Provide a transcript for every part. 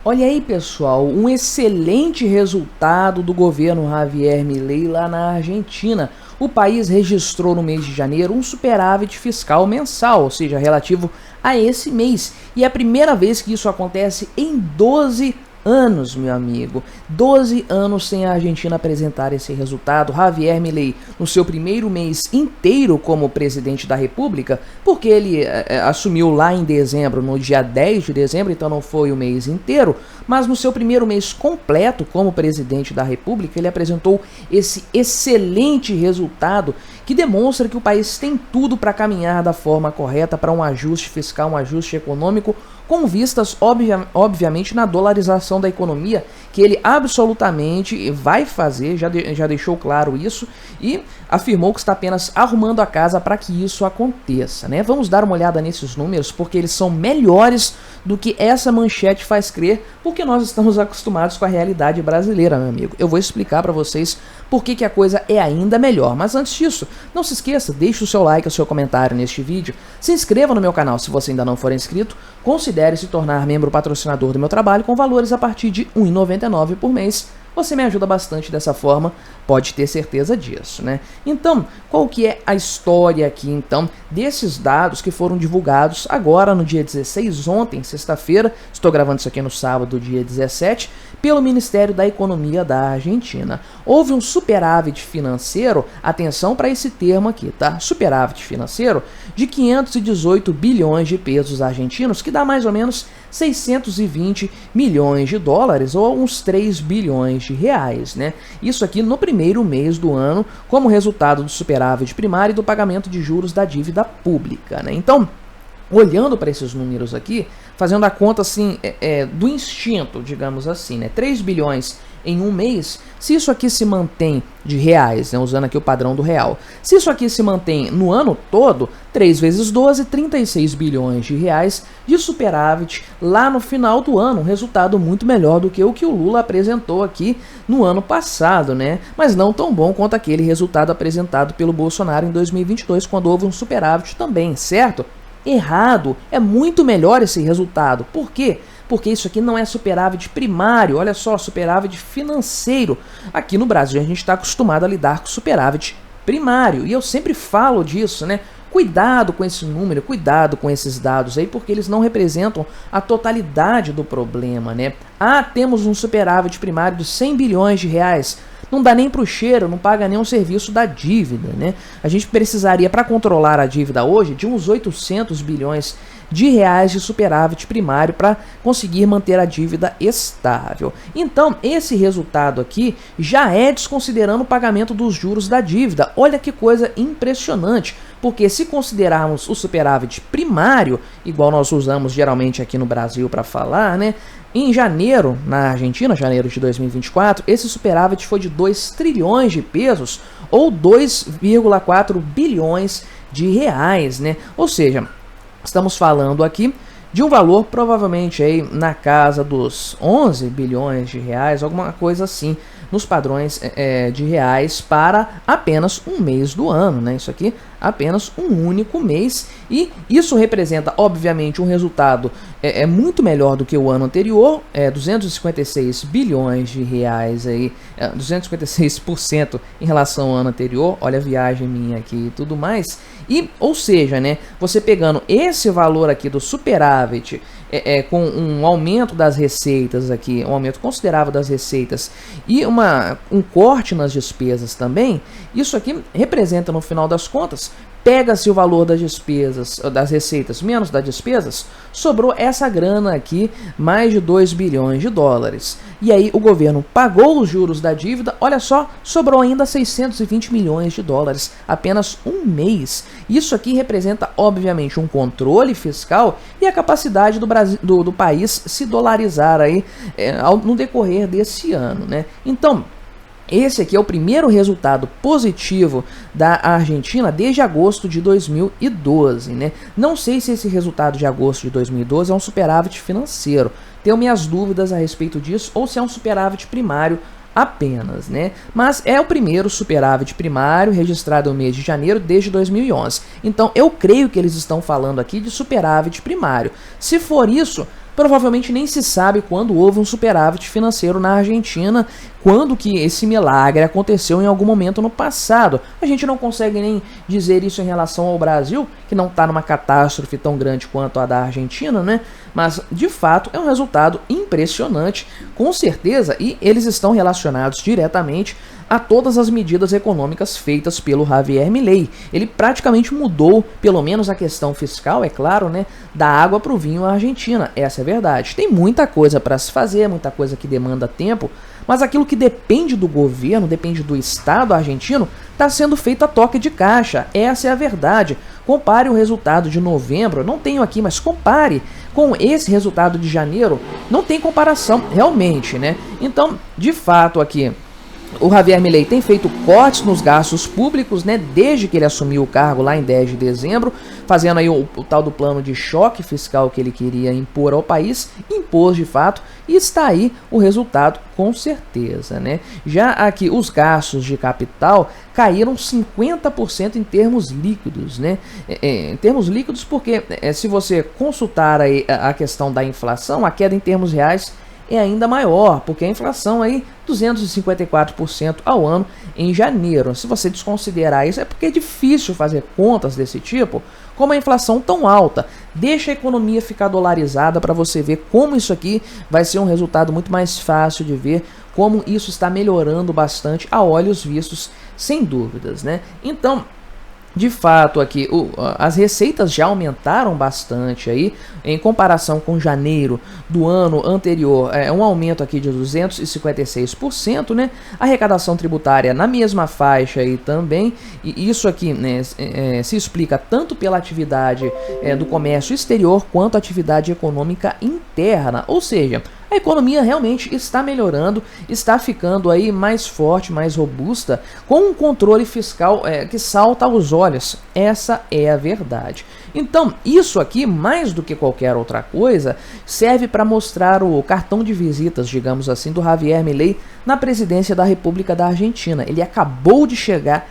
Olha aí, pessoal, um excelente resultado do governo Javier Milei lá na Argentina. O país registrou no mês de janeiro um superávit fiscal mensal, ou seja, relativo a esse mês. E é a primeira vez que isso acontece em 12 anos, meu amigo. 12 anos sem a Argentina apresentar esse resultado. Javier Milei, no seu primeiro mês inteiro como presidente da República, porque ele assumiu lá em dezembro, no dia 10 de dezembro, então não foi o mês inteiro, mas no seu primeiro mês completo como presidente da República, ele apresentou esse excelente resultado que demonstra que o país tem tudo para caminhar da forma correta para um ajuste fiscal, um ajuste econômico, com vistas, obviamente, na dolarização da economia, que ele absolutamente vai fazer, já deixou claro isso, e afirmou que está apenas arrumando a casa para que isso aconteça, né? Vamos dar uma olhada nesses números, porque eles são melhores do que essa manchete faz crer, porque nós estamos acostumados com a realidade brasileira, meu amigo. Eu vou explicar para vocês por que a coisa é ainda melhor, mas antes disso, não se esqueça, deixe o seu like, o seu comentário neste vídeo, se inscreva no meu canal se você ainda não for inscrito, considere se tornar membro patrocinador do meu trabalho com valores a partir de R$ 1,99 por mês. Você me ajuda bastante dessa forma, pode ter certeza disso, né? Então, qual que é a história aqui, então, desses dados que foram divulgados agora no dia 16, ontem, sexta-feira, estou gravando isso aqui no sábado, dia 17, pelo Ministério da Economia da Argentina. Houve um superávit financeiro, atenção para esse termo aqui, tá? Superávit financeiro de 518 bilhões de pesos argentinos, que dá mais ou menos 620 milhões de dólares, ou uns 3 bilhões de reais, né? Isso aqui no primeiro mês do ano, como resultado do superávit primário e do pagamento de juros da dívida pública, né? Então, olhando para esses números aqui, fazendo a conta assim, do instinto, digamos assim, né? 3 bilhões em um mês, se isso aqui se mantém de reais, né? Usando aqui o padrão do real, se isso aqui se mantém no ano todo, 3 vezes 12, 36 bilhões de reais de superávit lá no final do ano, um resultado muito melhor do que o Lula apresentou aqui no ano passado, né? Mas não tão bom quanto aquele resultado apresentado pelo Bolsonaro em 2022, quando houve um superávit também, certo? Errado, é muito melhor esse resultado. Por quê? Porque isso aqui não é superávit primário, olha só, superávit financeiro. Aqui no Brasil a gente está acostumado a lidar com superávit primário, e eu sempre falo disso, né? Cuidado com esse número, cuidado com esses dados aí, porque eles não representam a totalidade do problema, né? Ah, temos um superávit primário de 100 bilhões de reais. Não dá nem para o cheiro, não paga nem o serviço da dívida, né? A gente precisaria, para controlar a dívida hoje, de uns 800 bilhões de reais de superávit primário para conseguir manter a dívida estável. Então, esse resultado aqui já é desconsiderando o pagamento dos juros da dívida. Olha que coisa impressionante, porque se considerarmos o superávit primário, igual nós usamos geralmente aqui no Brasil para falar, né? Em janeiro, na Argentina, janeiro de 2024, esse superávit foi de 2 trilhões de pesos, ou 2,4 bilhões de reais, né? Ou seja, estamos falando aqui de um valor provavelmente aí na casa dos 11 bilhões de reais, alguma coisa assim, nos padrões de reais para apenas um mês do ano, né? Isso aqui apenas um único mês, e isso representa obviamente um resultado muito melhor do que o ano anterior, 256 bilhões de reais aí, 256% em relação ao ano anterior. Olha a viagem minha aqui e tudo mais. E, ou seja, né, você pegando esse valor aqui do superávit com um aumento das receitas aqui, um aumento considerável das receitas e um corte nas despesas também, isso aqui representa, no final das contas, pega-se o valor das despesas, das receitas menos das despesas, sobrou essa grana aqui, mais de 2 bilhões de dólares. E aí o governo pagou os juros da dívida, olha só, sobrou ainda 620 milhões de dólares, apenas um mês. Isso aqui representa, obviamente, um controle fiscal e a capacidade do país se dolarizar aí no decorrer desse ano, né? Então, esse aqui é o primeiro resultado positivo da Argentina desde agosto de 2012, né? Não sei se esse resultado de agosto de 2012 é um superávit financeiro. Tenho minhas dúvidas a respeito disso, ou se é um superávit primário apenas, né? Mas é o primeiro superávit primário registrado no mês de janeiro desde 2011. Então eu creio que eles estão falando aqui de superávit primário. Se for isso, Provavelmente nem se sabe quando houve um superávit financeiro na Argentina, quando que esse milagre aconteceu em algum momento no passado. A gente não consegue nem dizer isso em relação ao Brasil, que não está numa catástrofe tão grande quanto a da Argentina, né? Mas, de fato, é um resultado impressionante, com certeza, e eles estão relacionados diretamente a todas as medidas econômicas feitas pelo Javier Milei. Ele praticamente mudou, pelo menos a questão fiscal, é claro, né, da água para o vinho à Argentina. Essa é a verdade. Tem muita coisa para se fazer, muita coisa que demanda tempo, mas aquilo que depende do governo, depende do Estado argentino, está sendo feito a toque de caixa. Essa é a verdade. Compare o resultado de novembro, não tenho aqui, mas compare com esse resultado de janeiro, não tem comparação realmente, né? Então, de fato aqui, o Javier Milei tem feito cortes nos gastos públicos, né, desde que ele assumiu o cargo lá em 10 de dezembro, fazendo aí o tal do plano de choque fiscal que ele queria impor ao país, impôs de fato, e está aí o resultado com certeza, né? Já aqui os gastos de capital caíram 50% em termos líquidos, né? Em termos líquidos porque se você consultar aí a questão da inflação, a queda em termos reais é ainda maior, porque a inflação aí 254% ao ano em janeiro. Se você desconsiderar isso, é porque é difícil fazer contas desse tipo com uma inflação tão alta. Deixa a economia ficar dolarizada para você ver como isso aqui vai ser um resultado muito mais fácil de ver, como isso está melhorando bastante a olhos vistos, sem dúvidas, né? Então, de fato aqui as receitas já aumentaram bastante aí em comparação com janeiro do ano anterior, um aumento aqui de 256%, né? A arrecadação tributária na mesma faixa aí também, e isso aqui, né, se explica tanto pela atividade do comércio exterior quanto a atividade econômica interna, ou seja, a economia realmente está melhorando, está ficando aí mais forte, mais robusta, com um controle fiscal que salta aos olhos. Essa é a verdade. Então, isso aqui, mais do que qualquer outra coisa, serve para mostrar o cartão de visitas, digamos assim, do Javier Milei na presidência da República da Argentina. Ele acabou de chegar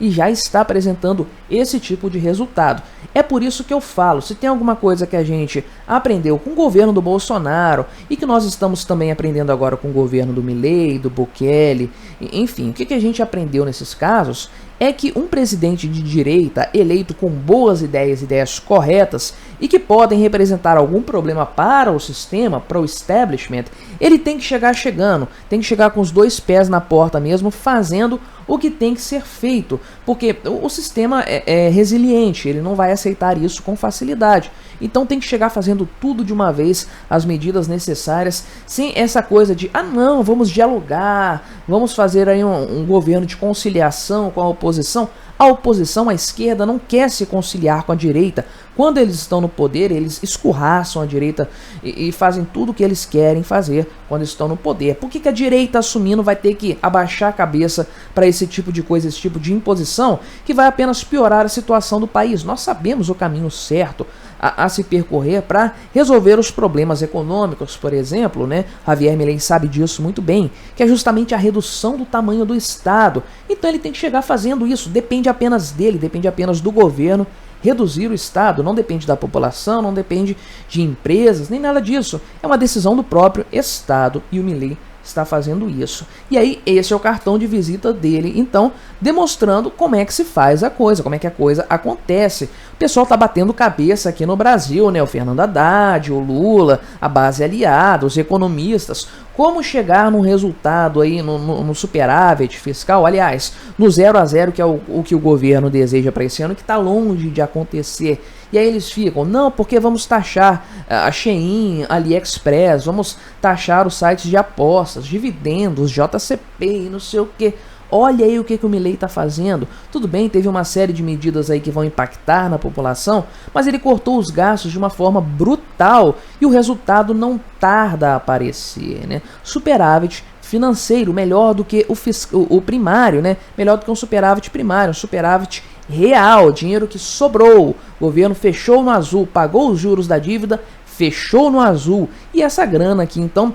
e já está apresentando esse tipo de resultado. É por isso que eu falo, se tem alguma coisa que a gente aprendeu com o governo do Bolsonaro e que nós estamos também aprendendo agora com o governo do Milei, do Bukele, enfim, o que a gente aprendeu nesses casos é que um presidente de direita eleito com boas ideias corretas e que podem representar algum problema para o sistema, para o establishment, ele tem que chegar chegando, tem que chegar com os dois pés na porta mesmo, fazendo o que tem que ser feito, porque o sistema é resiliente, ele não vai aceitar isso com facilidade. Então tem que chegar fazendo tudo de uma vez, as medidas necessárias, sem essa coisa de, não, vamos dialogar, vamos fazer aí um governo de conciliação com a oposição. A oposição, a esquerda, não quer se conciliar com a direita. Quando eles estão no poder, eles escorraçam a direita e fazem tudo o que eles querem fazer quando estão no poder. Por que a direita assumindo vai ter que abaixar a cabeça para esse tipo de coisa, esse tipo de imposição, que vai apenas piorar a situação do país? Nós sabemos o caminho certo a se percorrer para resolver os problemas econômicos, por exemplo, né? Javier Milei sabe disso muito bem, que é justamente a redução do tamanho do Estado. Então ele tem que chegar fazendo isso, depende apenas dele, depende apenas do governo reduzir o Estado, não depende da população, não depende de empresas, nem nada disso. É uma decisão do próprio Estado e o Milei está fazendo isso. E aí esse é o cartão de visita dele, então, demonstrando como é que se faz a coisa, como é que a coisa acontece. O pessoal tá batendo cabeça aqui no Brasil, né? O Fernando Haddad, o Lula, a base aliada, os economistas, como chegar num resultado aí no superávit fiscal, aliás, no 0 a 0, que é o que o governo deseja para esse ano, que está longe de acontecer. E aí eles ficam, não, porque vamos taxar a Shein, AliExpress, vamos taxar os sites de apostas, dividendos, JCP e não sei o que. Olha aí o que o Milei está fazendo. Tudo bem, teve uma série de medidas aí que vão impactar na população, mas ele cortou os gastos de uma forma brutal e o resultado não tarda a aparecer, né? Superávit financeiro, melhor do que o primário, né? Melhor do que um superávit primário, um superávit real, dinheiro que sobrou. O governo fechou no azul, pagou os juros da dívida, fechou no azul. E essa grana aqui, então,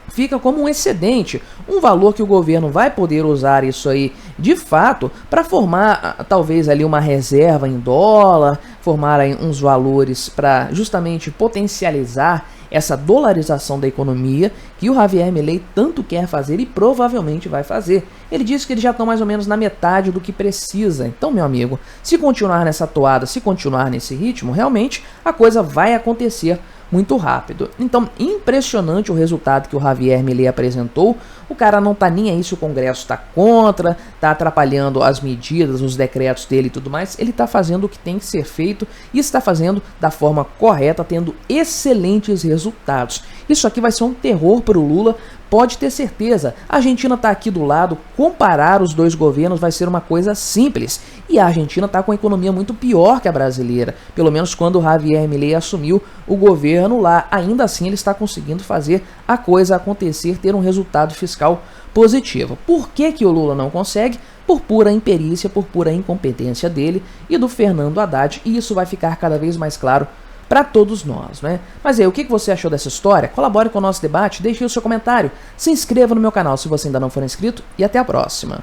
fica como um excedente, um valor que o governo vai poder usar isso aí de fato para formar talvez ali uma reserva em dólar, formar aí uns valores para justamente potencializar essa dolarização da economia que o Javier Milei tanto quer fazer e provavelmente vai fazer. Ele disse que eles já estão mais ou menos na metade do que precisa. Então, meu amigo, se continuar nessa toada, se continuar nesse ritmo, realmente a coisa vai acontecer muito rápido. Então, impressionante o resultado que o Javier Milei apresentou. O cara não tá nem aí se o Congresso está contra, tá atrapalhando as medidas, os decretos dele e tudo mais. Ele tá fazendo o que tem que ser feito e está fazendo da forma correta, tendo excelentes resultados. Isso aqui vai ser um terror para o Lula, pode ter certeza. A Argentina tá aqui do lado, comparar os dois governos vai ser uma coisa simples. E a Argentina tá com a economia muito pior que a brasileira, pelo menos quando o Javier Milei assumiu o governo lá. Ainda assim ele está conseguindo fazer a coisa acontecer, ter um resultado fiscal positivo. Por que que o Lula não consegue? Por pura imperícia, por pura incompetência dele e do Fernando Haddad, e isso vai ficar cada vez mais claro para todos nós, né? Mas aí, o que você achou dessa história? Colabore com o nosso debate, deixe o seu comentário, se inscreva no meu canal se você ainda não for inscrito e até a próxima.